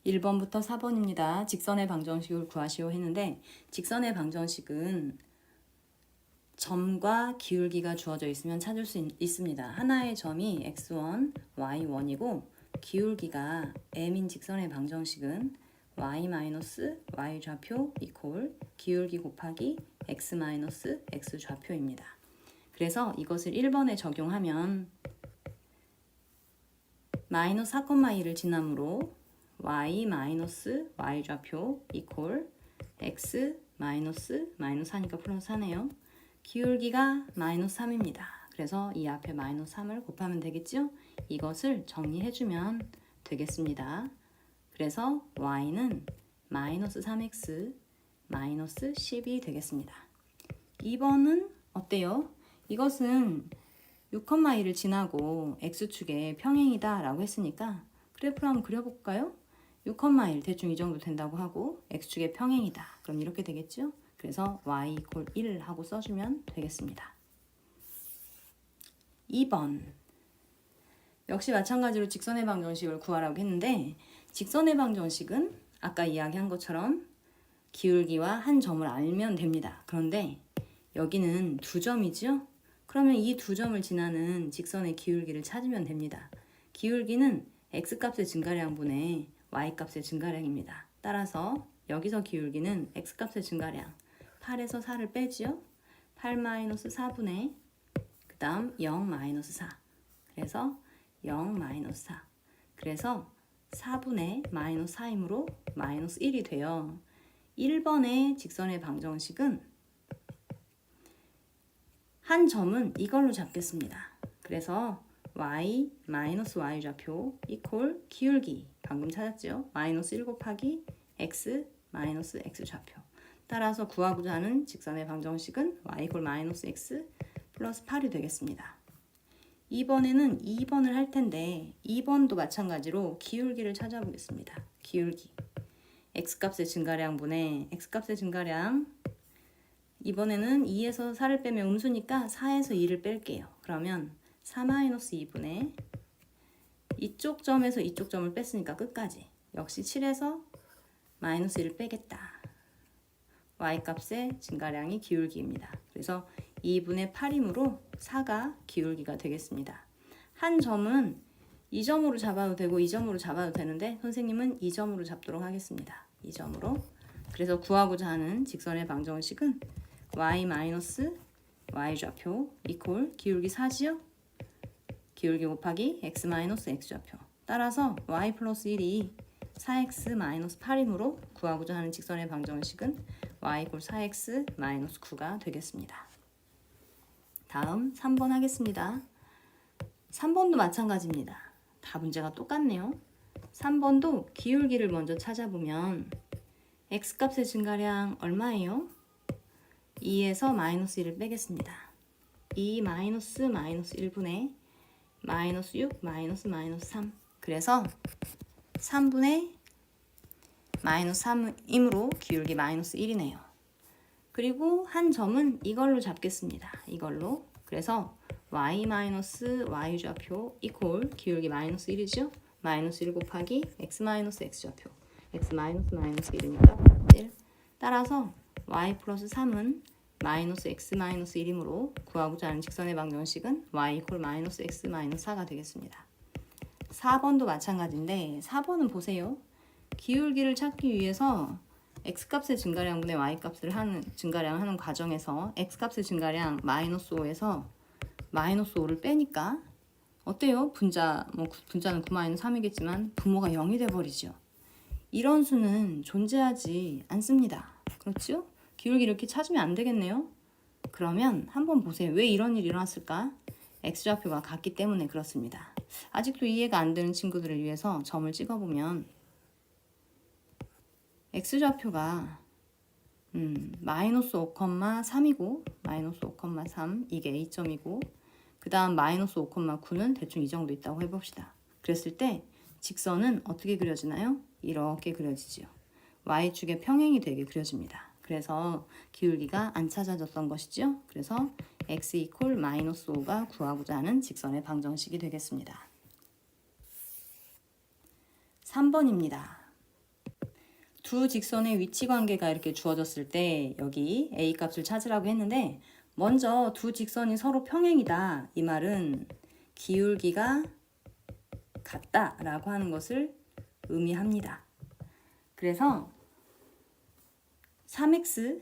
1번부터 4번입니다. 직선의 방정식을 구하시오 했는데 직선의 방정식은 점과 기울기가 주어져 있으면 찾을 수 있습니다. 하나의 점이 x1, y1이고 기울기가 m인 직선의 방정식은 y-y 좌표 이퀄 기울기 곱하기 x-x 좌표입니다. 그래서 이것을 1번에 적용하면 마이너스 4,2를 지나므로 y 좌표 이퀄 x 마이너스 4니까 플러스 4네요. 기울기가 마이너스 3입니다. 그래서 이 앞에 마이너스 3을 곱하면 되겠죠? 이것을 정리해주면 되겠습니다. 그래서 y는 마이너스 3x 마이너스 10이 되겠습니다. 2번은 어때요? 이것은 6,2를 지나고 x축의 평행이다 라고 했으니까 그래프를 한번 그려볼까요? 6,1 대충 이 정도 된다고 하고 x축의 평행이다. 그럼 이렇게 되겠죠? 그래서 y 이퀄 1 하고 써주면 되겠습니다. 2번 역시 마찬가지로 직선의 방정식을 구하라고 했는데 직선의 방정식은 아까 이야기한 것처럼 기울기와 한 점을 알면 됩니다. 그런데 여기는 두 점이죠? 그러면 이 두 점을 지나는 직선의 기울기를 찾으면 됩니다. 기울기는 x값의 증가량분의 y값의 증가량입니다. 따라서 여기서 기울기는 x값의 증가량 8에서 4를 빼지요? 8-4분의 그 다음 0-4 그래서 0-4 그래서 4분의 마이너스 4이므로 마이너스 1이 돼요. 1번의 직선의 방정식은 한 점은 이걸로 잡겠습니다. 그래서 y 좌표 이퀄 기울기 방금 찾았죠? 마이너스 1 곱하기 x x 좌표 따라서 구하고자 하는 직선의 방정식은 y 이퀄 마이너스 x 플러스 8이 되겠습니다. 이번에는 2번을 할 텐데 2번도 마찬가지로 기울기를 찾아보겠습니다. 기울기 x값의 증가량분의 x값의 증가량 이번에는 2에서 4를 빼면 음수니까 4에서 2를 뺄게요. 그러면 4-2분의 이쪽 점에서 이쪽 점을 뺐으니까 끝까지 역시 7에서 마이너스 1을 빼겠다. y값의 증가량이 기울기입니다. 그래서 2분의 8이므로 4가 기울기가 되겠습니다. 한 점은 이 점으로 잡아도 되고 이 점으로 잡아도 되는데 선생님은 이 점으로 잡도록 하겠습니다. 이 점으로. 그래서 구하고자 하는 직선의 방정식은 y 좌표 이퀄 기울기 4지요? 기울기 곱하기 x x 좌표. 따라서 y 플러스 1이 4x 8이므로 구하고자 하는 직선의 방정식은 y 이퀄 4x 9가 되겠습니다. 다음 3번 하겠습니다. 3번도 마찬가지입니다. 다 문제가 똑같네요. 3번도 기울기를 먼저 찾아보면 x값의 증가량 얼마예요? 2에서 마이너스 1을 빼겠습니다. 2 마이너스 1분의 마이너스 6 마이너스 3 그래서 3분의 마이너스 3이므로 기울기 마이너스 1이네요. 그리고 한 점은 이걸로 잡겠습니다. 이걸로. 그래서 y 좌표 이퀄 기울기 마이너스 1이죠? 마이너스 1 곱하기 x x 좌표. x 마이너스 1이니까 1. 따라서 y 플러스 3은 마이너스 x 1이므로 구하고자 하는 직선의 방정식은 y 이퀄 마이너스 x 4가 되겠습니다. 4번도 마찬가지인데 4번은 보세요. 기울기를 찾기 위해서 x값의 증가량분의 y값을 증가량 하는 과정에서 x값의 증가량 마이너스 5에서 마이너스 5를 빼니까 어때요? 분자는 9-3이겠지만 부모가 0이 돼버리죠. 이런 수는 존재하지 않습니다. 그렇죠? 기울기 이렇게 찾으면 안 되겠네요. 그러면 한번 보세요. 왜 이런 일이 일어났을까? x좌표가 같기 때문에 그렇습니다. 아직도 이해가 안 되는 친구들을 위해서 점을 찍어보면 x좌표가 마이너스 5,3이고 마이너스 5,3 이게 A점이고 그 다음 마이너스 5,9는 대충 이 정도 있다고 해봅시다. 그랬을 때 직선은 어떻게 그려지나요? 이렇게 그려지죠. y축의 평행이 되게 그려집니다. 그래서 기울기가 안 찾아졌던 것이죠. 그래서 x 이퀄 마이너스 5가 구하고자 하는 직선의 방정식이 되겠습니다. 3번입니다. 두 직선의 위치 관계가 이렇게 주어졌을 때 여기 A 값을 찾으라고 했는데 먼저 두 직선이 서로 평행이다. 이 말은 기울기가 같다라고 하는 것을 의미합니다. 그래서 3x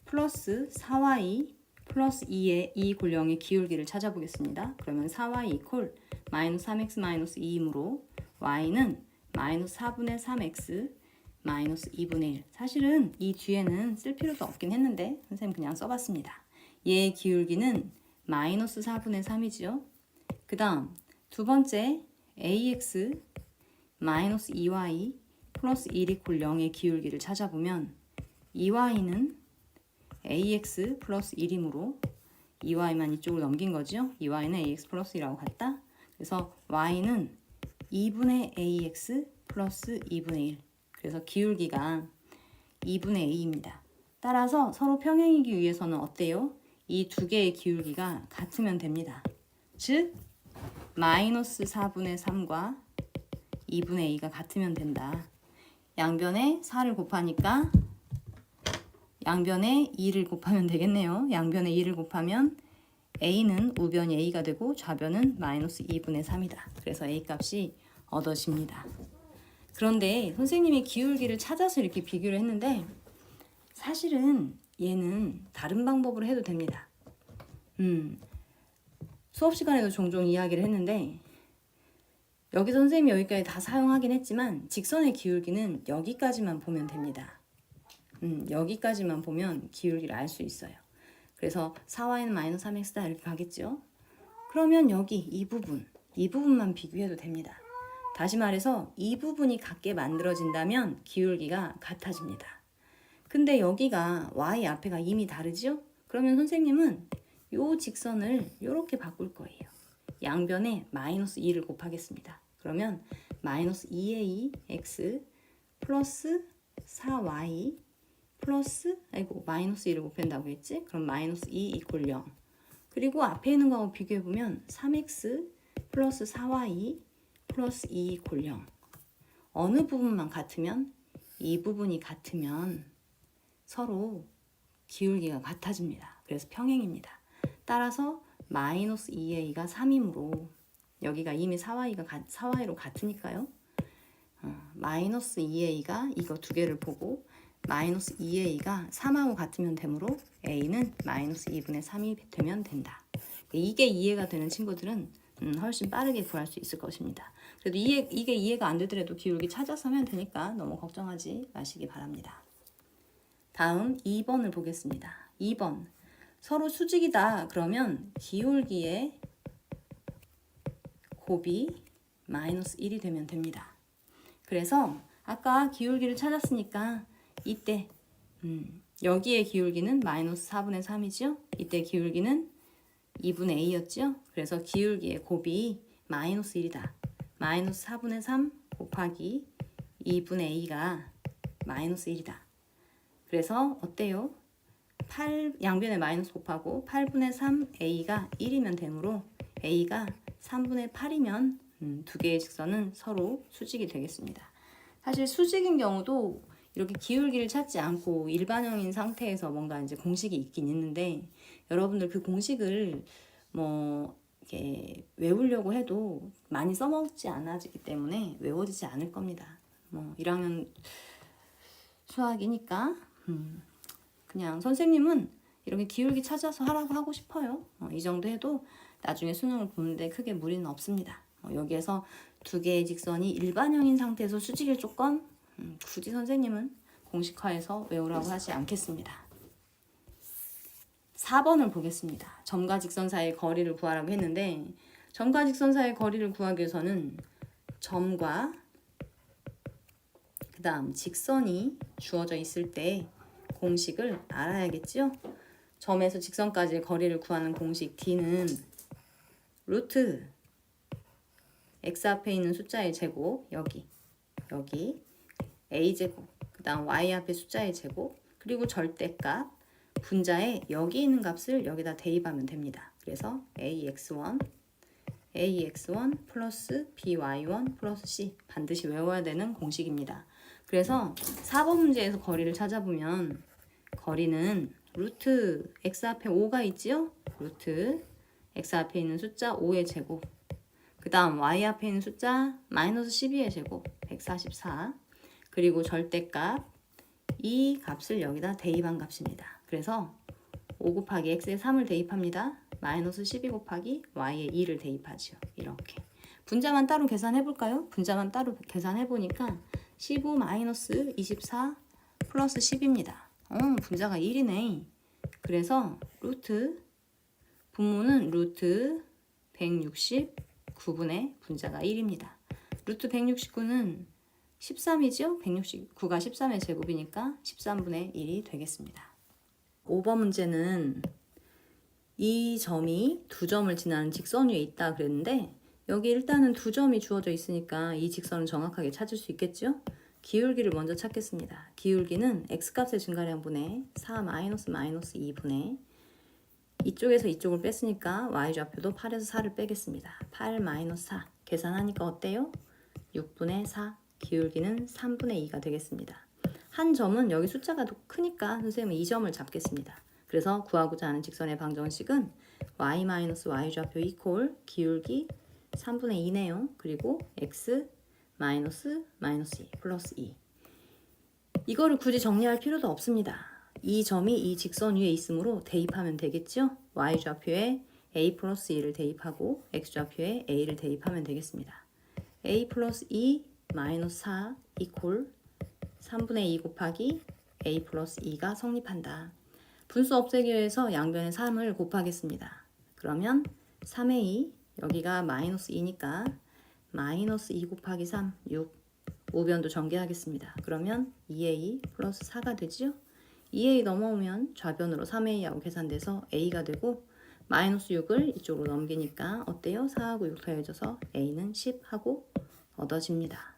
플러스 4y 플러스 2의 2 골령의 기울기를 찾아보겠습니다. 그러면 4y 이퀄 마이너스 3x 마이너스 2이므로 y는 마이너스 4분의 3x 마이너스 2분의 1. 사실은 이 뒤에는 쓸 필요도 없긴 했는데 선생님 그냥 써봤습니다. 얘의 기울기는 마이너스 4분의 3이죠. 그 다음 두 번째 ax 마이너스 2y 플러스 1 이퀄 0의 기울기를 찾아보면 2y는 ax 플러스 1이므로 2y만 이쪽으로 넘긴 거죠. 2y는 ax 플러스 1하고 같다. 그래서 y는 2분의 ax 플러스 2분의 1. 그래서 기울기가 2분의 a입니다. 따라서 서로 평행이기 위해서는 어때요? 이 두 개의 기울기가 같으면 됩니다. 즉 마이너스 4분의 3과 2분의 a가 같으면 된다. 양변에 4를 곱하니까 양변에 2를 곱하면 되겠네요. 양변에 2를 곱하면 a는 우변이 a가 되고 좌변은 마이너스 2분의 3이다. 그래서 a 값이 얻어집니다. 그런데 선생님이 기울기를 찾아서 이렇게 비교를 했는데 사실은 얘는 다른 방법으로 해도 됩니다. 수업 시간에도 종종 이야기를 했는데 여기 선생님이 여기까지 다 사용하긴 했지만 직선의 기울기는 여기까지만 보면 됩니다. 여기까지만 보면 기울기를 알 수 있어요. 그래서 4y는 마이너스 3x다 이렇게 가겠죠. 그러면 여기 이 부분만 비교해도 됩니다. 다시 말해서 이 부분이 같게 만들어진다면 기울기가 같아집니다. 근데 여기가 y 앞에가 이미 다르죠? 그러면 선생님은 이 직선을 이렇게 바꿀 거예요. 양변에 마이너스 2를 곱하겠습니다. 그러면 마이너스 2ax 플러스 4y 플러스 마이너스 2를 곱한다고 했지? 그럼 마이너스 2 이퀄 0. 그리고 앞에 있는 거하고 비교해보면 3x 플러스 4y 플러스 2 이퀄 0. 어느 부분만 같으면 이 부분이 같으면 서로 기울기가 같아집니다. 그래서 평행입니다. 따라서 마이너스 2a가 3이므로 여기가 이미 4y로 같으니까요. 마이너스 2a가 이거 두 개를 보고 마이너스 2a가 3하고 같으면 되므로 a는 마이너스 2분의 3이 되면 된다. 이게 이해가 되는 친구들은 훨씬 빠르게 구할 수 있을 것입니다. 그래도 이게 이해가 안 되더라도 기울기 찾아서 하면 되니까 너무 걱정하지 마시기 바랍니다. 다음 2번을 보겠습니다. 2번 서로 수직이다 그러면 기울기의 곱이 마이너스 1이 되면 됩니다. 그래서 아까 기울기를 찾았으니까 이때 여기의 기울기는 마이너스 4분의 3이죠. 이때 기울기는 2분의 a였죠. 그래서 기울기의 곱이 마이너스 1이다. 마이너스 4분의 3 곱하기 2분의 a가 마이너스 1이다. 그래서 어때요? 양변에 마이너스 곱하고 8분의 3 a가 1이면 되므로 a가 3분의 8이면 두 개의 직선은 서로 수직이 되겠습니다. 사실 수직인 경우도 이렇게 기울기를 찾지 않고 일반형인 상태에서 뭔가 이제 공식이 있긴 있는데 여러분들 그 공식을 이렇게 외우려고 해도 많이 써먹지 않아지기 때문에 외워지지 않을 겁니다. 1학년 수학이니까 그냥 선생님은 이렇게 기울기 찾아서 하라고 하고 싶어요. 이 정도 해도 나중에 수능을 보는데 크게 무리는 없습니다. 여기에서 두 개의 직선이 일반형인 상태에서 수직일 조건 굳이 선생님은 공식화해서 외우라고 하지 않겠습니다. 4번을 보겠습니다. 점과 직선 사이의 거리를 구하라고 했는데 점과 직선 사이의 거리를 구하기 위해서는 점과 그 다음 직선이 주어져 있을 때 공식을 알아야겠죠? 점에서 직선까지의 거리를 구하는 공식 D는 루트 x 앞에 있는 숫자의 제곱 여기 a제곱 그 다음 y 앞에 숫자의 제곱 그리고 절대값 분자에 여기 있는 값을 여기다 대입하면 됩니다. 그래서 ax1 플러스 by1 플러스 c 반드시 외워야 되는 공식입니다. 그래서 4번 문제에서 거리를 찾아보면 거리는 루트 x 앞에 5가 있지요? 루트 x 앞에 있는 숫자 5의 제곱, 그 다음 y 앞에 있는 숫자 마이너스 12의 제곱 144, 그리고 절대값 이 값을 여기다 대입한 값입니다. 그래서 5 곱하기 x에 3을 대입합니다. 마이너스 12 곱하기 y에 2를 대입하죠. 이렇게 분자만 따로 계산해 볼까요? 분자만 따로 계산해 보니까 15 마이너스 24 플러스 10입니다. 분자가 1이네. 그래서 루트 분모는 루트 169분의 분자가 1입니다. 루트 169는 13이죠? 169가 13의 제곱이니까 13분의 1이 되겠습니다. 5번 문제는 이 점이 두 점을 지나는 직선 위에 있다 그랬는데 여기 일단은 두 점이 주어져 있으니까 이 직선은 정확하게 찾을 수 있겠죠? 기울기를 먼저 찾겠습니다. 기울기는 x값의 증가량분의 4 마이너스 2분의 이쪽에서 이쪽을 뺐으니까 y좌표도 8에서 4를 빼겠습니다. 8 마이너스 4 계산하니까 어때요? 6분의 4 기울기는 3분의 2가 되겠습니다. 한 점은 여기 숫자가 더 크니까 선생님은 이 점을 잡겠습니다. 그래서 구하고자 하는 직선의 방정식은 y-y좌표 이퀄 기울기 3분의 2네요. 그리고 x 마이너스 2 플러스 2. 이거를 굳이 정리할 필요도 없습니다. 이 점이 이 직선 위에 있으므로 대입하면 되겠죠? y좌표에 a 플러스 2를 대입하고 x좌표에 a를 대입하면 되겠습니다. a 플러스 2 마이너스 4 이퀄 3분의 2 곱하기 a 플러스 2가 성립한다. 분수 없애기 위해서 양변에 3을 곱하겠습니다. 그러면 3의 2, 여기가 마이너스 2니까 마이너스 2 곱하기 3, 6. 우변도 전개하겠습니다. 그러면 2a 플러스 4가 되죠? 2a 넘어오면 좌변으로 3a하고 계산돼서 a가 되고 마이너스 6을 이쪽으로 넘기니까 어때요? 4하고 6 더해져서 a는 10하고 얻어집니다.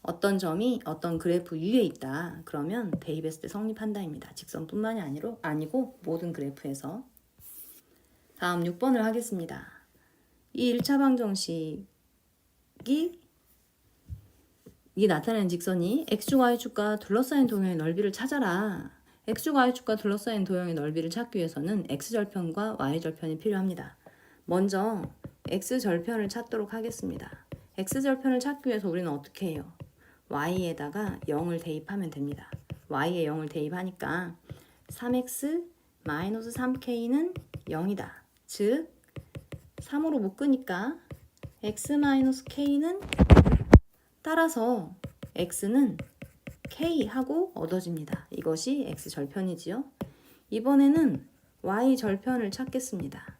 어떤 점이 어떤 그래프 위에 있다. 그러면 대입했을 때 성립한다입니다. 직선뿐만이 아니고 모든 그래프에서. 다음 6번을 하겠습니다. 이 1차 방정식이 나타내는 직선이 x축, y축과 둘러싸인 도형의 넓이를 찾아라. x축, y축과 둘러싸인 도형의 넓이를 찾기 위해서는 x절편과 y절편이 필요합니다. 먼저 x절편을 찾도록 하겠습니다. x절편을 찾기 위해서 우리는 어떻게 해요? y에다가 0을 대입하면 됩니다. y에 0을 대입하니까 3x 마이너스 3k는 0이다. 즉 3으로 묶으니까 x 마이너스 k는 따라서 x는 k하고 얻어집니다. 이것이 x절편이지요. 이번에는 y절편을 찾겠습니다.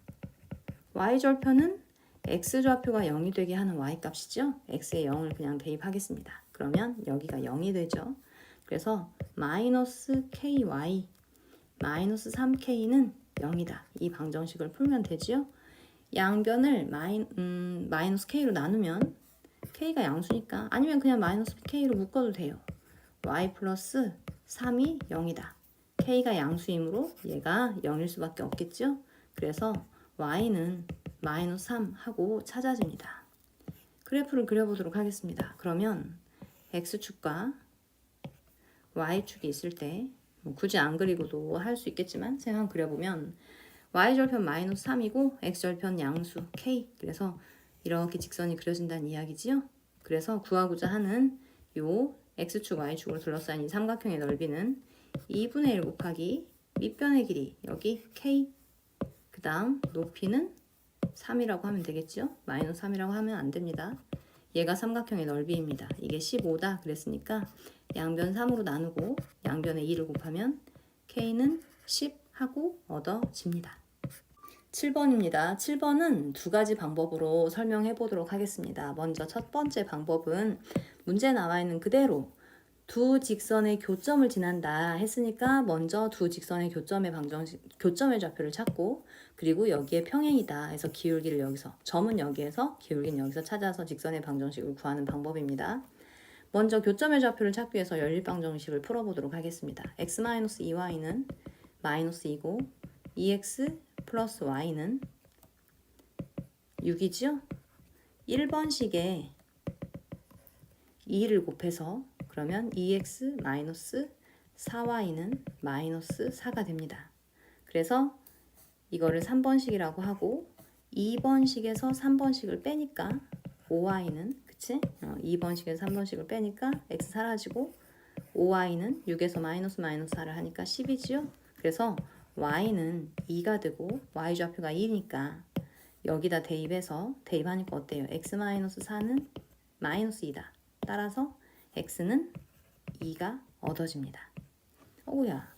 y절편은 x좌표가 0이 되게 하는 y값이죠. x에 0을 그냥 대입하겠습니다. 그러면 여기가 0이 되죠. 그래서 마이너스 ky, 마이너스 3k는 0이다. 이 방정식을 풀면 되지요. 양변을 마이너스 k로 나누면 k가 양수니까 아니면 그냥 마이너스 k로 묶어도 돼요. y 플러스 3이 0이다. k가 양수이므로 얘가 0일 수밖에 없겠죠. 그래서 y는 마이너스 3 하고 찾아집니다. 그래프를 그려보도록 하겠습니다. 그러면 x축과 y축이 있을 때 굳이 안 그리고도 할 수 있겠지만 제가 그려보면 y절편 마이너스 3이고 x절편 양수 k. 그래서 이렇게 직선이 그려진다는 이야기지요. 그래서 구하고자 하는 요 x축, y축으로 둘러싸인 이 삼각형의 넓이는 2분의 1 곱하기 밑변의 길이 여기 k, 그 다음 높이는 3이라고 하면 되겠죠. 마이너스 3이라고 하면 안 됩니다. 얘가 삼각형의 넓이입니다. 이게 15다 그랬으니까 양변 3으로 나누고 양변에 2를 곱하면 k는 10 하고 얻어집니다. 7번입니다. 7번은 두 가지 방법으로 설명해 보도록 하겠습니다. 먼저 첫 번째 방법은 문제에 나와 있는 그대로 두 직선의 교점을 지난다 했으니까 먼저 두 직선의 교점의 좌표를 찾고 그리고 여기에 평행이다 해서 기울기를 여기서, 점은 여기에서 기울기는 여기서 찾아서 직선의 방정식을 구하는 방법입니다. 먼저 교점의 좌표를 찾기 위해서 연립방정식을 풀어보도록 하겠습니다. x-2y는 마이너스 2고 2x 플러스 y는 6이죠? 1번식에 2를 곱해서 그러면 2x 마이너스 4y는 마이너스 4가 됩니다. 그래서 이거를 3번식이라고 하고 2번식에서 3번식을 빼니까 5y는 그치? 2번식에서 3번식을 빼니까 x 사라지고 5y는 6에서 마이너스 4를 하니까 10이지요? 그래서 y는 2가 되고 y 좌표가 2니까 여기다 대입하니까 어때요? x-4는 마이너스 2다. 따라서 x는 2가 얻어집니다. 오야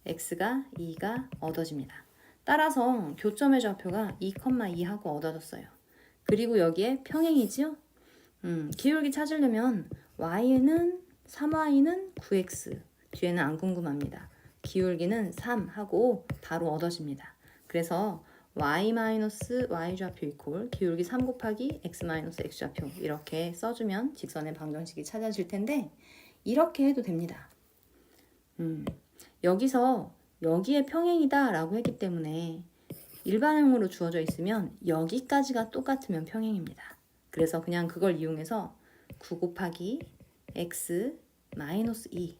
x가 2가 얻어집니다. 따라서 교점의 좌표가 2,2하고 얻어졌어요. 그리고 여기에 평행이지요? 기울기 찾으려면 y는 3y는 9x 뒤에는 안 궁금합니다. 기울기는 3 하고 바로 얻어집니다. 그래서 y-y 좌표 이퀄 기울기 3 곱하기 x-x 좌표 이렇게 써주면 직선의 방정식이 찾아질 텐데 이렇게 해도 됩니다. 여기서 여기에 평행이다 라고 했기 때문에 일반형으로 주어져 있으면 여기까지가 똑같으면 평행입니다. 그래서 그냥 그걸 이용해서 9 곱하기 x 마이너스 2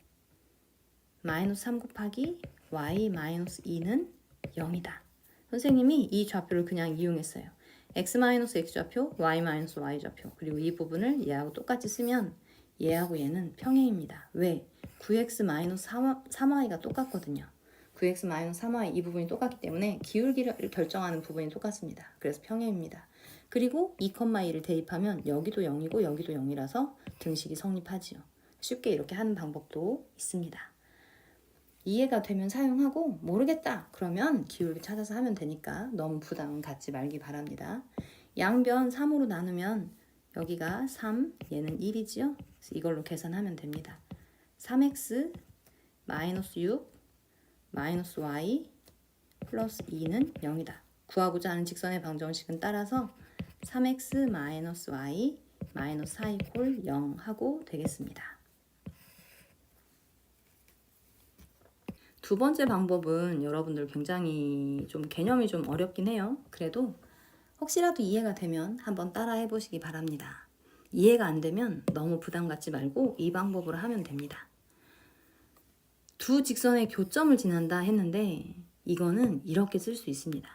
마이너스 3 곱하기 y 마이너스 2는 0이다. 선생님이 이 좌표를 그냥 이용했어요. x-x 좌표, y-y 좌표 그리고 이 부분을 얘하고 똑같이 쓰면 얘하고 얘는 평행입니다. 왜? 9x-3y가 똑같거든요. 9x-3y 이 부분이 똑같기 때문에 기울기를 결정하는 부분이 똑같습니다. 그래서 평행입니다. 그리고 2,2를 대입하면 여기도 0이고 여기도 0이라서 등식이 성립하지요. 쉽게 이렇게 하는 방법도 있습니다. 이해가 되면 사용하고 모르겠다 그러면 기울기 찾아서 하면 되니까 너무 부담은 갖지 말기 바랍니다. 양변 3으로 나누면 여기가 3 얘는 1이지요. 그래서 이걸로 계산하면 됩니다. 3x 마이너스 6 마이너스 y 플러스 2는 0이다. 구하고자 하는 직선의 방정식은 따라서 3x 마이너스 y 마이너스 4 이퀄 0 하고 되겠습니다. 두 번째 방법은 여러분들 굉장히 좀 개념이 좀 어렵긴 해요. 그래도 혹시라도 이해가 되면 한번 따라 해보시기 바랍니다. 이해가 안 되면 너무 부담 갖지 말고 이 방법으로 하면 됩니다. 두 직선의 교점을 지난다 했는데 이거는 이렇게 쓸 수 있습니다.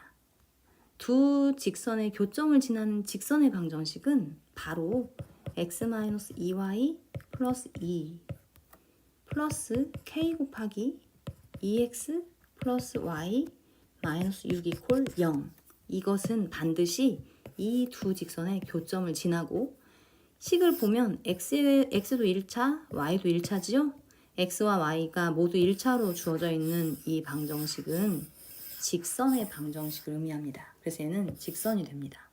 두 직선의 교점을 지나는 직선의 방정식은 바로 x-2y 플러스 2 플러스 k 곱하기 2x 플러스 y 마이너스 6 이퀄 0 이것은 반드시 이 두 직선의 교점을 지나고 식을 보면 x도 1차, y도 1차지요? x와 y가 모두 1차로 주어져 있는 이 방정식은 직선의 방정식을 의미합니다. 그래서 얘는 직선이 됩니다.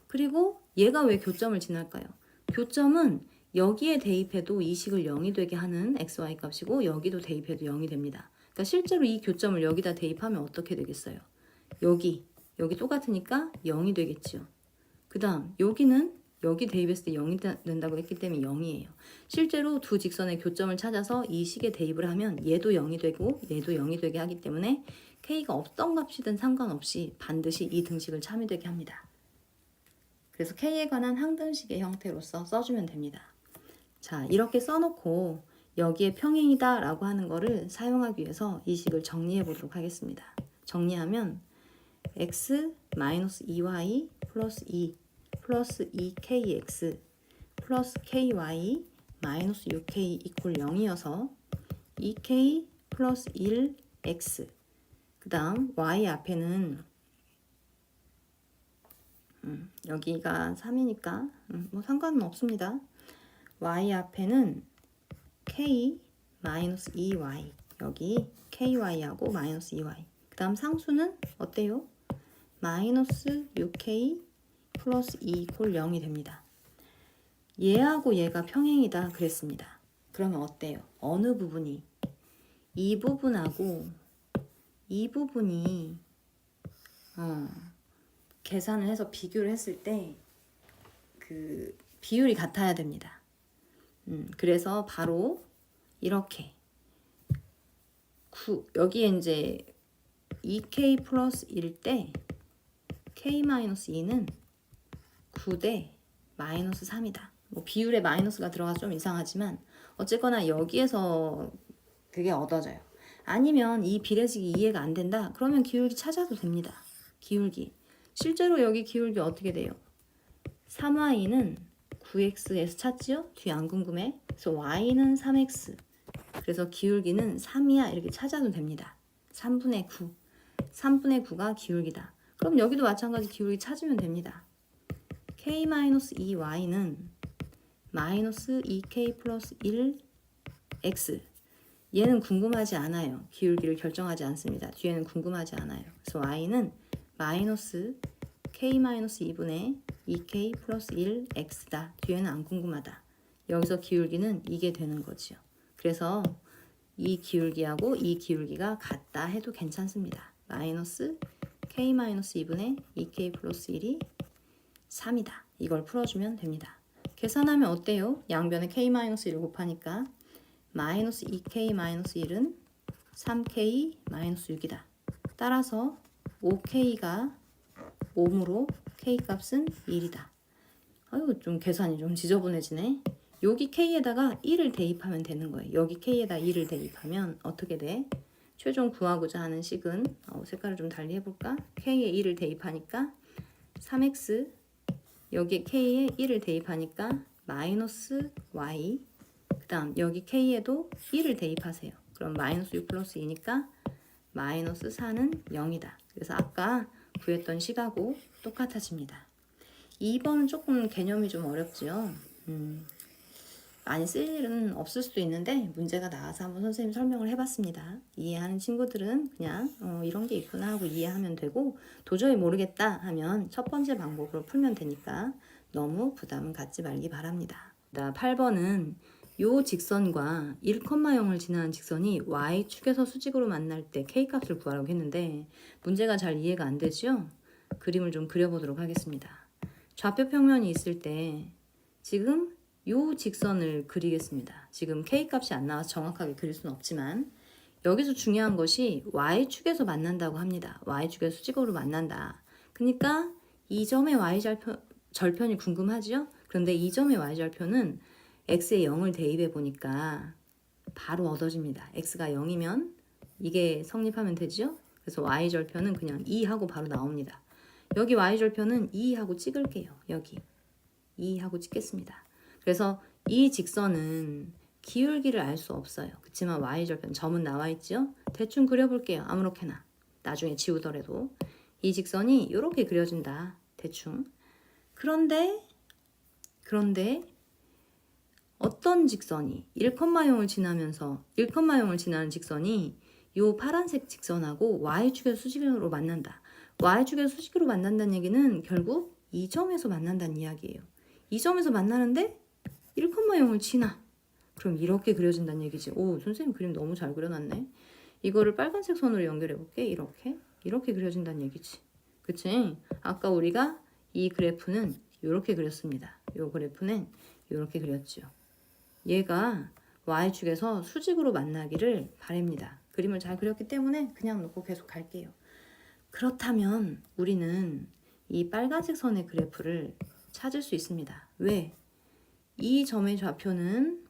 그리고 얘가 왜 교점을 지날까요? 교점은 여기에 대입해도 이 식을 0이 되게 하는 xy 값이고 여기도 대입해도 0이 됩니다. 그러니까 실제로 이 교점을 여기다 대입하면 어떻게 되겠어요? 여기 똑같으니까 0이 되겠죠. 그 다음 여기는 여기 대입했을 때 0이 된다고 했기 때문에 0이에요. 실제로 두 직선의 교점을 찾아서 이 식에 대입을 하면 얘도 0이 되고 얘도 0이 되게 하기 때문에 k가 어떤 값이든 상관없이 반드시 이 등식을 참여되게 합니다. 그래서 k에 관한 항등식의 형태로서 써주면 됩니다. 자, 이렇게 써놓고 여기에 평행이다 라고 하는 거를 사용하기 위해서 이 식을 정리해 보도록 하겠습니다. 정리하면 x-2y 플러스 2 플러스 2kx 플러스 ky 마이너스 6k 이퀄 0이어서 2k 플러스 1x 그 다음 y 앞에는 여기가 3이니까 뭐 상관은 없습니다. y 앞에는 k 마이너스 2y 여기 ky하고 마이너스 2y 그 다음 상수는 어때요? 마이너스 6k 플러스 2 이퀄 0이 됩니다. 얘하고 얘가 평행이다 그랬습니다. 그러면 어때요? 어느 부분이? 이 부분하고 이 부분이 계산을 해서 비교를 했을 때 그 비율이 같아야 됩니다. 그래서 바로 이렇게 여기에 이제 2k 플러스 1일 때 k 마이너스 2는 9대 마이너스 3이다. 뭐 비율에 마이너스가 들어가서 좀 이상하지만 어쨌거나 여기에서 그게 얻어져요. 아니면 이 비례식이 이해가 안 된다. 그러면 기울기 찾아도 됩니다. 기울기. 실제로 여기 기울기 어떻게 돼요? 3y는 9x에서 찾지요? 뒤 안 궁금해? 그래서 y는 3x. 그래서 기울기는 3이야. 이렇게 찾아도 됩니다. 3분의 9. 3분의 9가 기울기다. 그럼 여기도 마찬가지 기울기 찾으면 됩니다. k-2y는 마이너스 2k 플러스 1x. 얘는 궁금하지 않아요. 기울기를 결정하지 않습니다. 뒤에는 궁금하지 않아요. 그래서 y는 마이너스 k-2분의 2k 플러스 1x다. 뒤에는 안 궁금하다. 여기서 기울기는 이게 되는 거지요. 그래서 이 기울기하고 이 기울기가 같다 해도 괜찮습니다. 마이너스 k-2분의 2k 플러스 1이 3이다. 이걸 풀어주면 됩니다. 계산하면 어때요? 양변에 k-1을 곱하니까 마이너스 2k-1은 3k-6이다. 따라서 5k가 5으로 k 값은 1이다. 아유, 좀 계산이 좀 지저분해지네. 여기 k에다가 1을 대입하면 되는 거예요. 여기 k에다 1을 대입하면 어떻게 돼? 최종 구하고자 하는 식은 색깔을 좀 달리 해볼까? k에 1을 대입하니까 3x, 여기 k에 1을 대입하니까 마이너스 y, 그 다음 여기 k에도 1을 대입하세요. 그럼 마이너스 6 플러스 2니까 마이너스 4는 0이다. 그래서 아까 구했던 식하고 똑같아집니다. 2번은 조금 개념이 좀 어렵죠. 많이 쓸 일은 없을 수도 있는데 문제가 나와서 한번 선생님 설명을 해봤습니다. 이해하는 친구들은 그냥 이런 게 있구나 하고 이해하면 되고, 도저히 모르겠다 하면 첫 번째 방법으로 풀면 되니까 너무 부담은 갖지 말기 바랍니다. 8번은 요 직선과 1,0을 지나는 직선이 y축에서 수직으로 만날 때 k값을 구하라고 했는데 문제가 잘 이해가 안 되죠? 그림을 좀 그려보도록 하겠습니다. 좌표 평면이 있을 때 지금 요 직선을 그리겠습니다. 지금 k값이 안 나와서 정확하게 그릴 수는 없지만 여기서 중요한 것이 y축에서 만난다고 합니다. y축에서 수직으로 만난다. 그러니까 이 점의 y절편이 궁금하죠? 그런데 이 점의 y절편은 x에 0을 대입해 보니까 바로 얻어집니다. x가 0이면 이게 성립하면 되죠? 그래서 y절편은 그냥 2하고 바로 나옵니다. 여기 y절편은 2하고 찍을게요. 여기 2하고 찍겠습니다. 그래서 이 직선은 기울기를 알 수 없어요. 그렇지만 y절편 점은 나와 있죠? 대충 그려볼게요. 아무렇게나. 나중에 지우더라도. 이 직선이 이렇게 그려진다. 대충. 그런데 어떤 직선이 1,0을 지나면서 1,0을 지나는 직선이 이 파란색 직선하고 y축에서 수직으로 만난다. y축에서 수직으로 만난다는 얘기는 결국 이 점에서 만난다는 이야기예요. 이 점에서 만나는데 1,0을 지나. 그럼 이렇게 그려진다는 얘기지. 오, 선생님 그림 너무 잘 그려놨네. 이거를 빨간색 선으로 연결해 볼게. 이렇게 그려진다는 얘기지. 그치? 아까 우리가 이 그래프는 이렇게 그렸습니다. 이 그래프는 이렇게 그렸죠. 얘가 y축에서 수직으로 만나기를 바랍니다. 그림을 잘 그렸기 때문에 그냥 놓고 계속 갈게요. 그렇다면 우리는 이 빨간색 선의 그래프를 찾을 수 있습니다. 왜? 이 점의 좌표는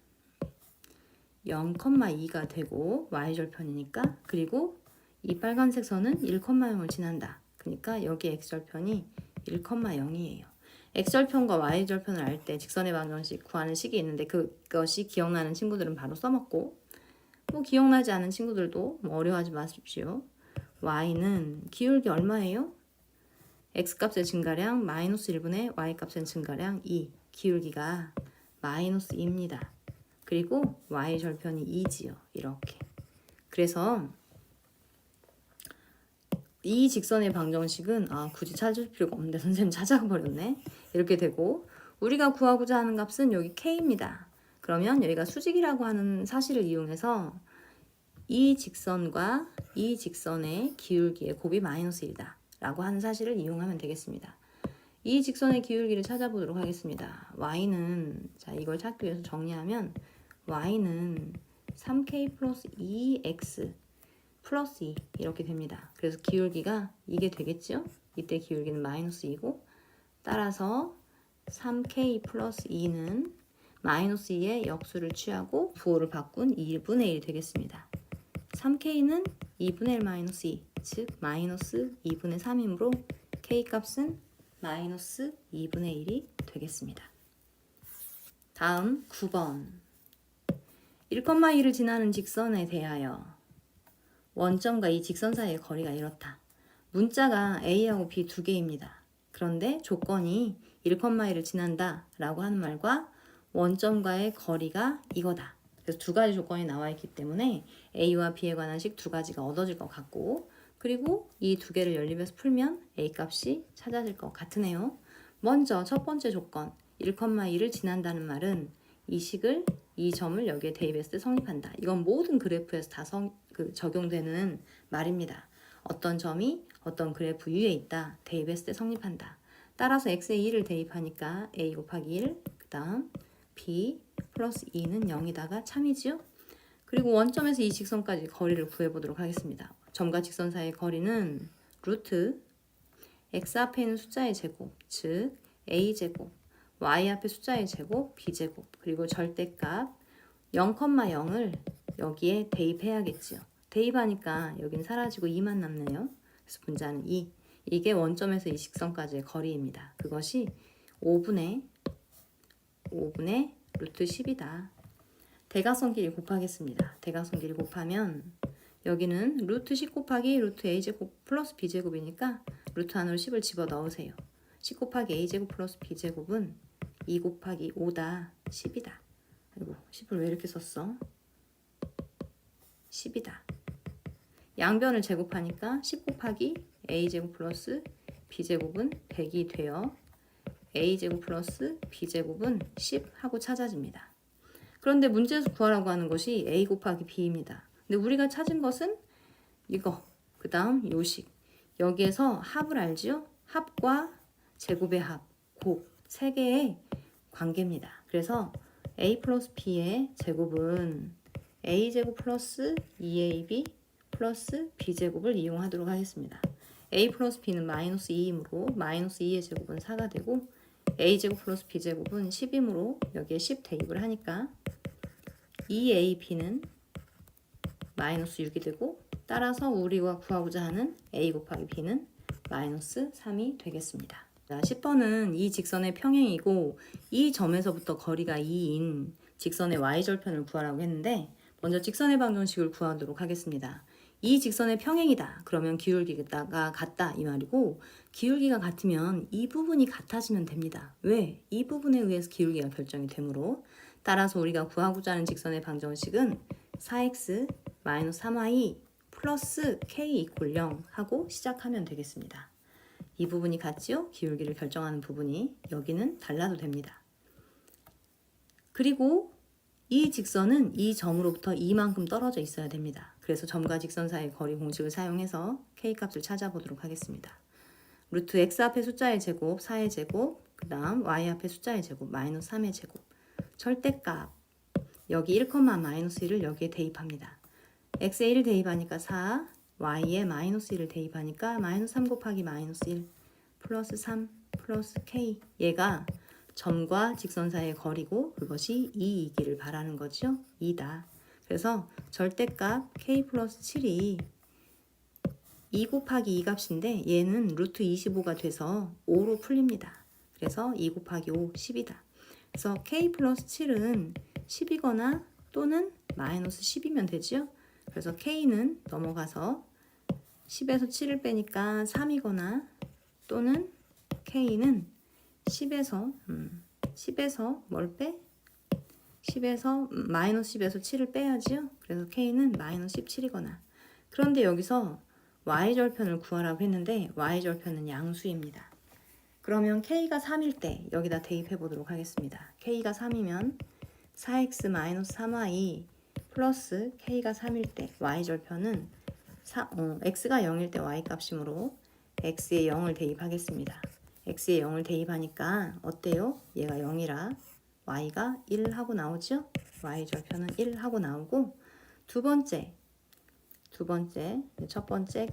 0,2가 되고 y절편이니까, 그리고 이 빨간색 선은 1,0을 지난다. 그러니까 여기 x절편이 1,0이에요. x절편과 y절편을 알 때 직선의 방정식 구하는 식이 있는데 그것이 기억나는 친구들은 바로 써먹고, 뭐 기억나지 않은 친구들도 뭐 어려워하지 마십시오. y는 기울기 얼마예요? x값의 증가량 마이너스 1분의 y값의 증가량 2. 기울기가 마이너스 2입니다. 그리고 y절편이 2지요. 이렇게. 그래서 이 직선의 방정식은 굳이 찾을 필요가 없는데 선생님 찾아버렸네. 이렇게 되고, 우리가 구하고자 하는 값은 여기 k입니다. 그러면 여기가 수직이라고 하는 사실을 이용해서 이 직선과 이 직선의 기울기의 곱이 마이너스 1이다 라고 하는 사실을 이용하면 되겠습니다. 이 직선의 기울기를 찾아보도록 하겠습니다. y는, 자, 이걸 찾기 위해서 정리하면 y는 3k 플러스 2x 플러스 2 이렇게 됩니다. 그래서 기울기가 이게 되겠죠? 이때 기울기는 마이너스 2고, 따라서 3k 플러스 2는 마이너스 2의 역수를 취하고 부호를 바꾼 2분의 1이 되겠습니다. 3k는 2분의 1 마이너스 2, 즉 마이너스 2분의 3이므로 k 값은 마이너스 2분의 1이 되겠습니다. 다음 9번 1,2를 지나는 직선에 대하여 원점과 이 직선 사이의 거리가 이렇다. 문자가 A하고 B 두 개입니다. 그런데 조건이 1,2를 지난다 라고 하는 말과 원점과의 거리가 이거다. 그래서 두 가지 조건이 나와 있기 때문에 A와 B에 관한 식 두 가지가 얻어질 것 같고, 그리고 이 두 개를 연립해서 풀면 A 값이 찾아질 것 같으네요. 먼저 첫 번째 조건 1,2를 지난다는 말은 이 식을 이 점을 여기에 대입했을 때 성립한다. 이건 모든 그래프에서 다 적용되는 말입니다. 어떤 점이 어떤 그래프 위에 있다. 대입했을 때 성립한다. 따라서 x에 2를 대입하니까 a 곱하기 1, 그 다음 b 플러스 2는 0이다가 참이지요. 그리고 원점에서 이 직선까지 거리를 구해보도록 하겠습니다. 점과 직선 사이의 거리는 루트 x 앞에 있는 숫자의 제곱, 즉 a제곱, y 앞에 숫자의 제곱, b제곱, 그리고 절대값 0,0을 여기에 대입해야겠지요. 대입하니까 여긴 사라지고 2만 남네요. 그래서 분자는 2. 이게 원점에서 이 직선까지의 거리입니다. 그것이 5분의 루트 10이다. 대각선 길이 곱하겠습니다. 대각선 길이 곱하면 여기는 루트 10 곱하기 루트 a제곱 플러스 b제곱이니까 루트 안으로 10을 집어넣으세요. 10 곱하기 a제곱 플러스 b제곱은 2 곱하기 5다. 10이다. 아이고 10을 왜 이렇게 썼어? 10이다. 양변을 제곱하니까 10 곱하기 a제곱 플러스 b제곱은 100이 되어 a제곱 플러스 b제곱은 10 하고 찾아집니다. 그런데 문제에서 구하라고 하는 것이 a 곱하기 b입니다. 근데 우리가 찾은 것은 이거, 그 다음 요식. 여기에서 합을 알지요? 합과 제곱의 합, 곱, 세 개의 관계입니다. 그래서 a 플러스 b의 제곱은 a제곱 플러스 2ab 플러스 b제곱을 이용하도록 하겠습니다. a 플러스 b는 마이너스 2이므로 마이너스 2의 제곱은 4가 되고 a제곱 플러스 b제곱은 10이므로 여기에 10 대입을 하니까 2ab는 마이너스 6이 되고, 따라서 우리가 구하고자 하는 a 곱하기 b는 마이너스 3이 되겠습니다. 자, 10번은 이 직선의 평행이고 이 점에서부터 거리가 2인 직선의 y절편을 구하라고 했는데, 먼저 직선의 방정식을 구하도록 하겠습니다. 이 직선의 평행이다. 그러면 기울기가 같다 이 말이고, 기울기가 같으면 이 부분이 같아지면 됩니다. 왜? 이 부분에 의해서 기울기가 결정이 되므로. 따라서 우리가 구하고자 하는 직선의 방정식은 4x 3y 플러스 k 이퀄 0 하고 시작하면 되겠습니다. 이 부분이 같지요? 기울기를 결정하는 부분이. 여기는 달라도 됩니다. 그리고 이 직선은 이 점으로부터 이만큼 떨어져 있어야 됩니다. 그래서 점과 직선 사이의 거리 공식을 사용해서 k 값을 찾아보도록 하겠습니다. 루트 x 앞에 숫자의 제곱 4의 제곱, 그 다음 y 앞에 숫자의 제곱 마이너스 3의 제곱, 절대값 여기 1, 마이너스 1을 여기에 대입합니다. x에 1 대입하니까 4, y에 마이너스 1을 대입하니까 마이너스 3 곱하기 마이너스 1 플러스 3 플러스 k. 얘가 점과 직선 사이의 거리고 그것이 2이기를 바라는 거죠. 2다. 그래서 절대값 k 플러스 7이 2 곱하기 2 값인데 얘는 루트 25가 돼서 5로 풀립니다. 그래서 2 곱하기 5, 10이다. 그래서 k 플러스 7은 10이거나 또는 마이너스 10이면 되죠. 그래서 k는 넘어가서 10에서 7을 빼니까 3이거나 또는 k는 10에서 뭘 빼? 10에서 마이너스 10에서 7을 빼야지요. 그래서 k는 마이너스 17이거나. 그런데 여기서 y절편을 구하라고 했는데 y절편은 양수입니다. 그러면 k가 3일 때 여기다 대입해 보도록 하겠습니다. k가 3이면 4x 마이너스 3y 플러스 k가 3일 때 y절편은 x가 0일 때 y 값이므로 x에 0을 대입하겠습니다. x에 0을 대입하니까 어때요? 얘가 0이라 y가 1 하고 나오죠? y절편은 1 하고 나오고, 첫 번째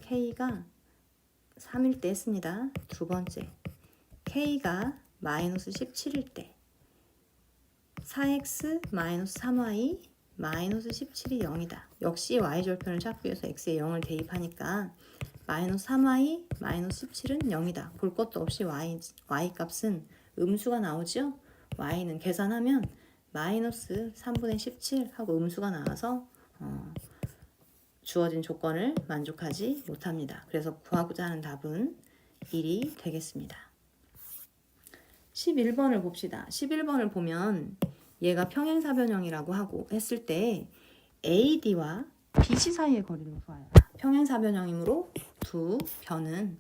k가 3일 때 했습니다. 두 번째 k가 마이너스 17일 때 4x 마이너스 3y 마이너스 17이 0이다. 역시 y절편을 찾기 위해서 x에 0을 대입하니까 마이너스 3y 마이너스 17은 0이다. 볼 것도 없이 y 값은 음수가 나오죠. y는 계산하면 마이너스 3분의 17 하고 음수가 나와서 주어진 조건을 만족하지 못합니다. 그래서 구하고자 하는 답은 1이 되겠습니다. 11번을 봅시다. 11번을 보면 얘가 평행사변형이라고 하고 했을 때 AD와 BC 사이의 거리를 구하여. 평행사변형이므로 두 변은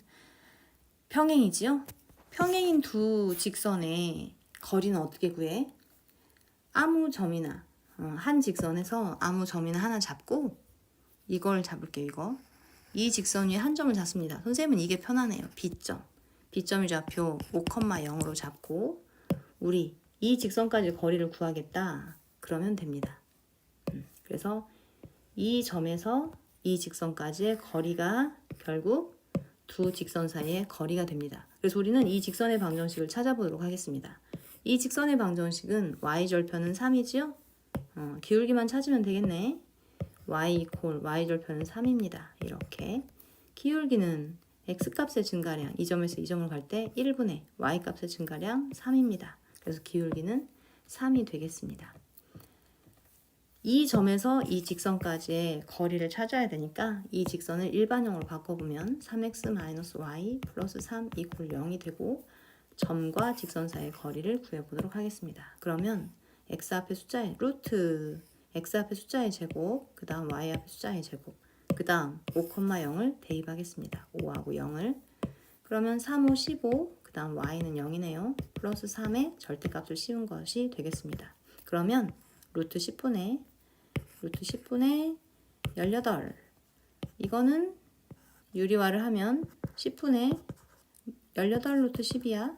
평행이지요. 평행인 두 직선의 거리는 어떻게 구해? 아무 점이나 한 직선에서 아무 점이나 하나 잡고 이걸 잡을게요. 이거. 이 직선 위에 한 점을 잡습니다. 선생님은 이게 편하네요. B점. B점의 좌표 5,0로 잡고 우리 이 직선까지 거리를 구하겠다. 그러면 됩니다. 그래서 이 점에서 이 직선까지의 거리가 결국 두 직선 사이의 거리가 됩니다. 그래서 우리는 이 직선의 방정식을 찾아보도록 하겠습니다. 이 직선의 방정식은 y절편은 3이지요? 기울기만 찾으면 되겠네. y 이퀄 y절편은 3입니다. 이렇게. 기울기는 x값의 증가량, 이 점에서 이 점을 갈 때 1분의 y값의 증가량 3입니다. 그래서 기울기는 3이 되겠습니다. 이 점에서 이 직선까지의 거리를 찾아야 되니까 이 직선을 일반형으로 바꿔보면 3x-y 플러스 3 이퀄 0이 되고 점과 직선 사이의 거리를 구해보도록 하겠습니다. 그러면 x 앞에 숫자의 루트, x 앞에 숫자의 제곱, 그 다음 y 앞에 숫자의 제곱, 그 다음 5,0을 대입하겠습니다. 5하고 0을. 그러면 3, 5, 15, 그 다음 y는 0이네요. 플러스 3의 절대값을 씌운 것이 되겠습니다. 그러면 루트 10분의 18. 이거는 유리화를 하면 10분의 18 루트 10이야.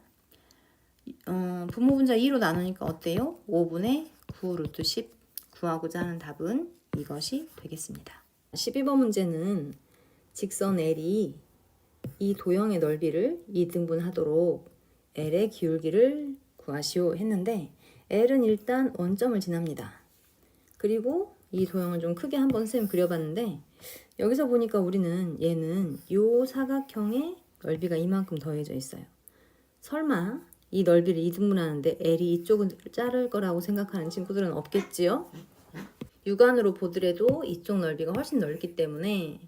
분모분자 2로 나누니까 어때요? 5분의 9 루트 10. 구하고자 하는 답은 이것이 되겠습니다. 12번 문제는 직선 L이 이 도형의 넓이를 2등분하도록 L의 기울기를 구하시오 했는데 L은 일단 원점을 지납니다. 그리고 이 도형을 좀 크게 한번 쌤 그려봤는데 여기서 보니까 우리는 얘는 요 사각형의 넓이가 이만큼 더해져 있어요. 설마 이 넓이를 2등분하는데 L이 이쪽은 자를 거라고 생각하는 친구들은 없겠지요? 육안으로 보더라도 이쪽 넓이가 훨씬 넓기 때문에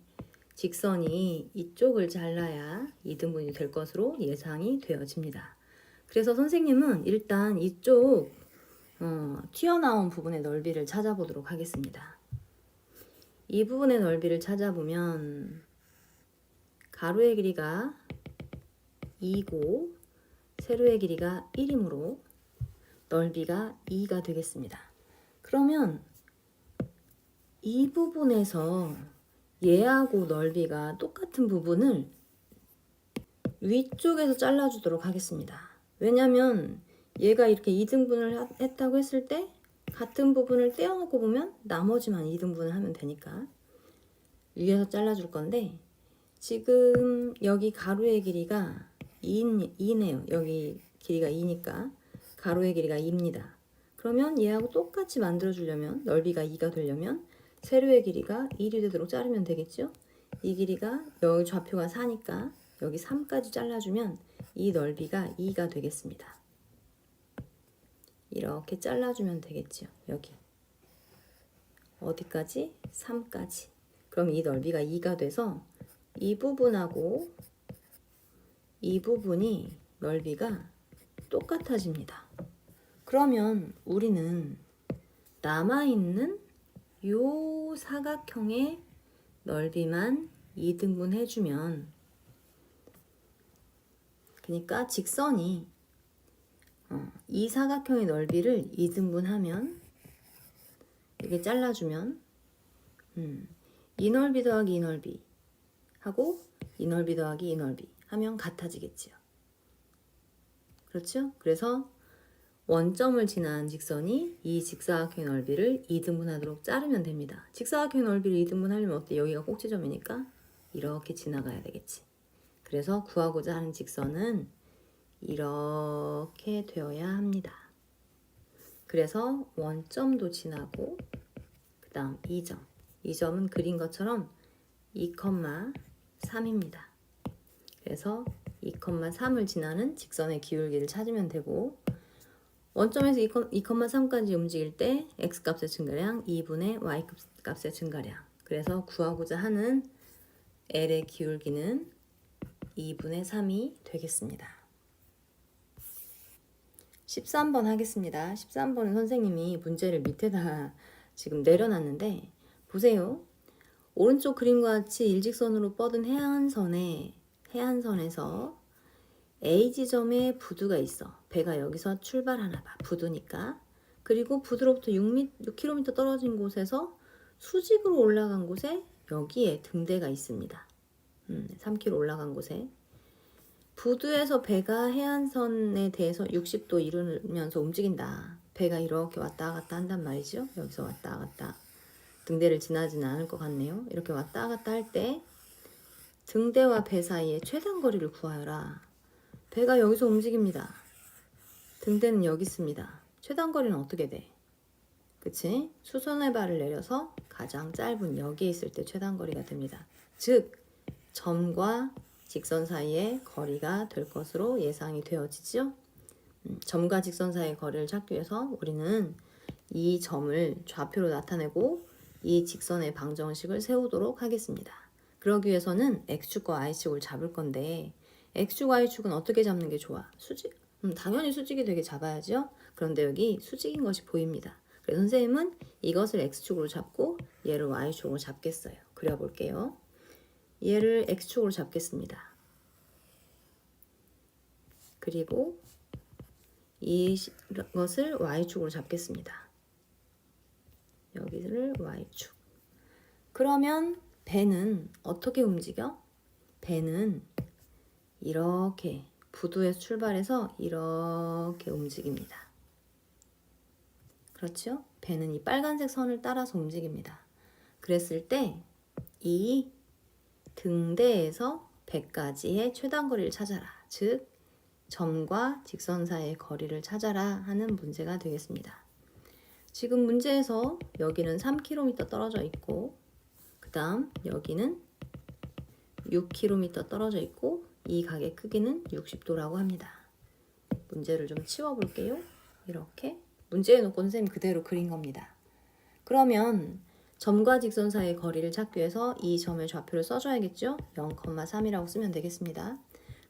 직선이 이쪽을 잘라야 2등분이 될 것으로 예상이 되어집니다. 그래서 선생님은 일단 이쪽 튀어나온 부분의 넓이를 찾아보도록 하겠습니다. 이 부분의 넓이를 찾아보면 가로의 길이가 2고 세로의 길이가 1이므로 넓이가 2가 되겠습니다. 그러면 이 부분에서 얘하고 넓이가 똑같은 부분을 위쪽에서 잘라주도록 하겠습니다. 왜냐면 얘가 이렇게 2등분을 했다고 했을 때 같은 부분을 떼어놓고 보면 나머지만 2등분을 하면 되니까 위에서 잘라줄 건데 지금 여기 가로의 길이가 2네요. 여기 길이가 2니까 가로의 길이가 2입니다. 그러면 얘하고 똑같이 만들어주려면 넓이가 2가 되려면 세로의 길이가 1이 되도록 자르면 되겠죠? 이 길이가 여기 좌표가 4니까 여기 3까지 잘라주면 이 넓이가 2가 되겠습니다. 이렇게 잘라주면 되겠죠. 여기 어디까지? 3까지. 그럼 이 넓이가 2가 돼서 이 부분하고 이 부분이 넓이가 똑같아집니다. 그러면 우리는 남아있는 요 사각형의 넓이만 2등분 해주면 그러니까 직선이 이 사각형의 넓이를 2등분하면 이렇게 잘라주면 이 넓이 더하기 이 넓이 하고 이 넓이 더하기 이 넓이 하면 같아지겠지요. 그렇죠? 그래서 원점을 지난 직선이 이 직사각형의 넓이를 2등분하도록 자르면 됩니다. 직사각형의 넓이를 2등분하려면 어때? 여기가 꼭지점이니까 이렇게 지나가야 되겠지. 그래서 구하고자 하는 직선은 이렇게 되어야 합니다. 그래서 원점도 지나고 그 다음 2점. 2점은 그린 것처럼 2,3입니다. 그래서 2,3을 지나는 직선의 기울기를 찾으면 되고 원점에서 2,3까지 움직일 때 x값의 증가량 2분의 y값의 증가량. 그래서 구하고자 하는 L의 기울기는 2분의 3이 되겠습니다. 13번 하겠습니다. 13번은 선생님이 문제를 밑에다 지금 내려놨는데 보세요. 오른쪽 그림과 같이 일직선으로 뻗은 해안선에서 A 지점에 부두가 있어. 배가 여기서 출발하나 봐. 부두니까. 그리고 부두로부터 6km 떨어진 곳에서 수직으로 올라간 곳에 여기에 등대가 있습니다. 3km 올라간 곳에. 부두에서 배가 해안선에 대해서 60도 이루면서 움직인다. 배가 이렇게 왔다 갔다 한단 말이죠. 여기서 왔다 갔다. 등대를 지나지는 않을 것 같네요. 이렇게 왔다 갔다 할 때 등대와 배 사이의 최단 거리를 구하여라. 배가 여기서 움직입니다. 등대는 여기 있습니다. 최단 거리는 어떻게 돼? 그치? 수선의 발을 내려서 가장 짧은 여기에 있을 때 최단 거리가 됩니다. 즉 점과 직선 사이의 거리가 될 것으로 예상이 되어지죠. 점과 직선 사이의 거리를 찾기 위해서 우리는 이 점을 좌표로 나타내고 이 직선의 방정식을 세우도록 하겠습니다. 그러기 위해서는 x축과 y축을 잡을 건데 x축, y축은 어떻게 잡는 게 좋아? 수직? 당연히 수직이 되게 잡아야죠. 그런데 여기 수직인 것이 보입니다. 그래서 선생님은 이것을 x축으로 잡고 얘를 y축으로 잡겠어요. 그려볼게요. 얘를 x축으로 잡겠습니다. 그리고 이것을 y축으로 잡겠습니다. 여기를 y축. 그러면 배는 어떻게 움직여? 배는 이렇게 부두에서 출발해서 이렇게 움직입니다. 그렇죠? 배는 이 빨간색 선을 따라서 움직입니다. 그랬을 때 이 등대에서 배까지의 최단 거리를 찾아라. 즉 점과 직선 사이의 거리를 찾아라 하는 문제가 되겠습니다. 지금 문제에서 여기는 3km 떨어져 있고 그 다음 여기는 6km 떨어져 있고 이 각의 크기는 60도라고 합니다. 문제를 좀 치워볼게요. 이렇게 문제에 놓고 선생님 그대로 그린 겁니다. 그러면 점과 직선 사이의 거리를 찾기 위해서 이 점의 좌표를 써줘야겠죠? 0,3이라고 쓰면 되겠습니다.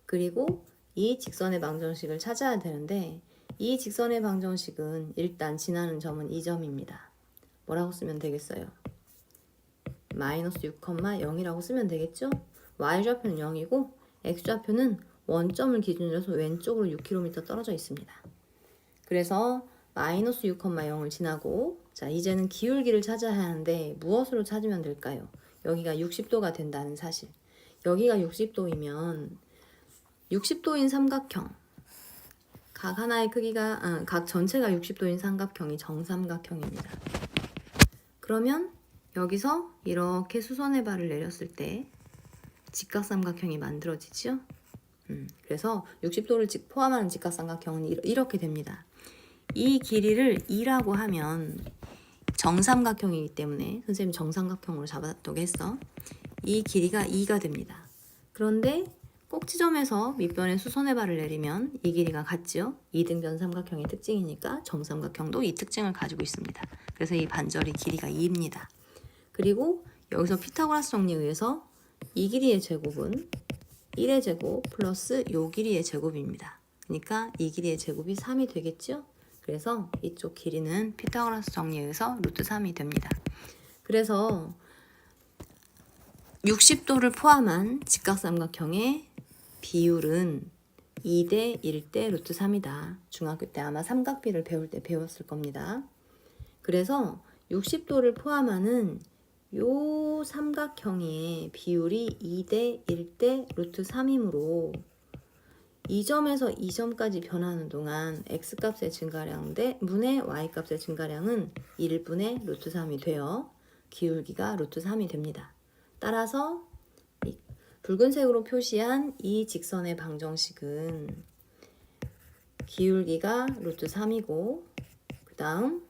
그리고 이 직선의 방정식을 찾아야 되는데 이 직선의 방정식은 일단 지나는 점은 이 점입니다. 뭐라고 쓰면 되겠어요? 마이너스 6,0이라고 쓰면 되겠죠? y좌표는 0이고 x좌표는 원점을 기준으로 해서 왼쪽으로 6km 떨어져 있습니다. 그래서 마이너스 6,0을 지나고 자 이제는 기울기를 찾아야 하는데 무엇으로 찾으면 될까요? 여기가 60도가 된다는 사실. 여기가 60도이면 60도인 삼각형 각 하나의 크기가 각 전체가 60도인 삼각형이 정삼각형입니다. 그러면 여기서 이렇게 수선의 발을 내렸을 때 직각삼각형이 만들어지죠. 그래서 60도를 포함하는 직각삼각형은 이렇게 됩니다. 이 길이를 2라고 하면 정삼각형이기 때문에 선생님이 정삼각형으로 잡았다고 했어. 이 길이가 2가 됩니다. 그런데 꼭지점에서 밑변에 수선의 발을 내리면 이 길이가 같죠. 이등변 삼각형의 특징이니까 정삼각형도 이 특징을 가지고 있습니다. 그래서 이 반절이 길이가 2입니다. 그리고 여기서 피타고라스 정리에 의해서 이 길이의 제곱은 1의 제곱 플러스 요 길이의 제곱입니다. 그러니까 이 길이의 제곱이 3이 되겠죠? 그래서 이쪽 길이는 피타고라스 정리에 의해서 루트 3이 됩니다. 그래서 60도를 포함한 직각삼각형의 비율은 2대 1대 루트 3이다. 중학교 때 아마 삼각비를 배울 때 배웠을 겁니다. 그래서 60도를 포함하는 요 삼각형의 비율이 2대 1대 루트 3이므로 이 점에서 이 점까지 변하는 동안 x값의 증가량 대 분의 y값의 증가량은 1분의 루트 3이 되어 기울기가 루트 3이 됩니다. 따라서 이 붉은색으로 표시한 이 직선의 방정식은 기울기가 루트 3이고 그 다음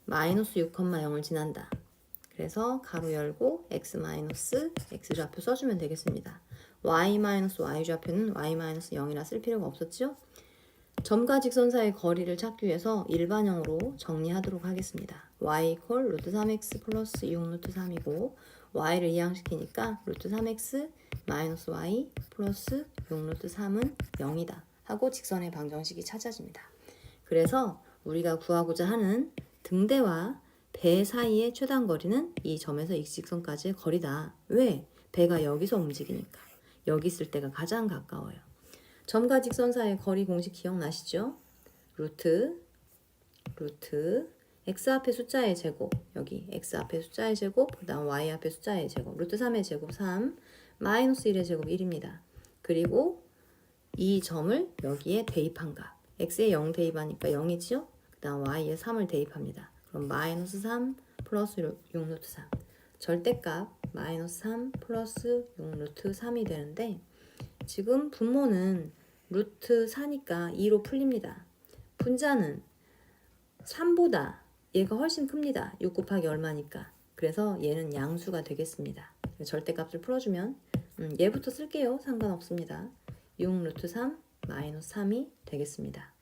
마이너스 6,0을 지난다. 그래서 가로 열고 x 마이너스 x 좌표 써주면 되겠습니다. y 마이너스 y 좌표는 y 마이너스 0이라 쓸 필요가 없었죠? 점과 직선 사이의 거리를 찾기 위해서 일반형으로 정리하도록 하겠습니다. y 이퀄 루트 3x 플러스 6 루트 3이고 y를 이항시키니까 루트 3x 마이너스 y 플러스 6 루트 3은 0이다 하고 직선의 방정식이 찾아집니다. 그래서 우리가 구하고자 하는 등대와 배 사이의 최단 거리는 이 점에서 이 직선까지의 거리다. 왜? 배가 여기서 움직이니까. 여기 있을 때가 가장 가까워요. 점과 직선 사이의 거리 공식 기억나시죠? 루트 x 앞에 숫자의 제곱, 여기 x 앞에 숫자의 제곱, 그 다음 y 앞에 숫자의 제곱, 루트 3의 제곱 3, 마이너스 1의 제곱 1입니다. 그리고 이 점을 여기에 대입한 값, x에 0 대입하니까 0이지요? 그 다음 y에 3을 대입합니다. 그럼 마이너스 3 플러스 6 루트 3, 절대값 마이너스 3 플러스 6 루트 3이 되는데 지금 분모는 루트 4니까 2로 풀립니다. 분자는 3보다 얘가 훨씬 큽니다. 6 곱하기 얼마니까. 그래서 얘는 양수가 되겠습니다. 절대값을 풀어주면 얘부터 쓸게요. 상관없습니다. 6 루트 3 마이너스 3이 되겠습니다.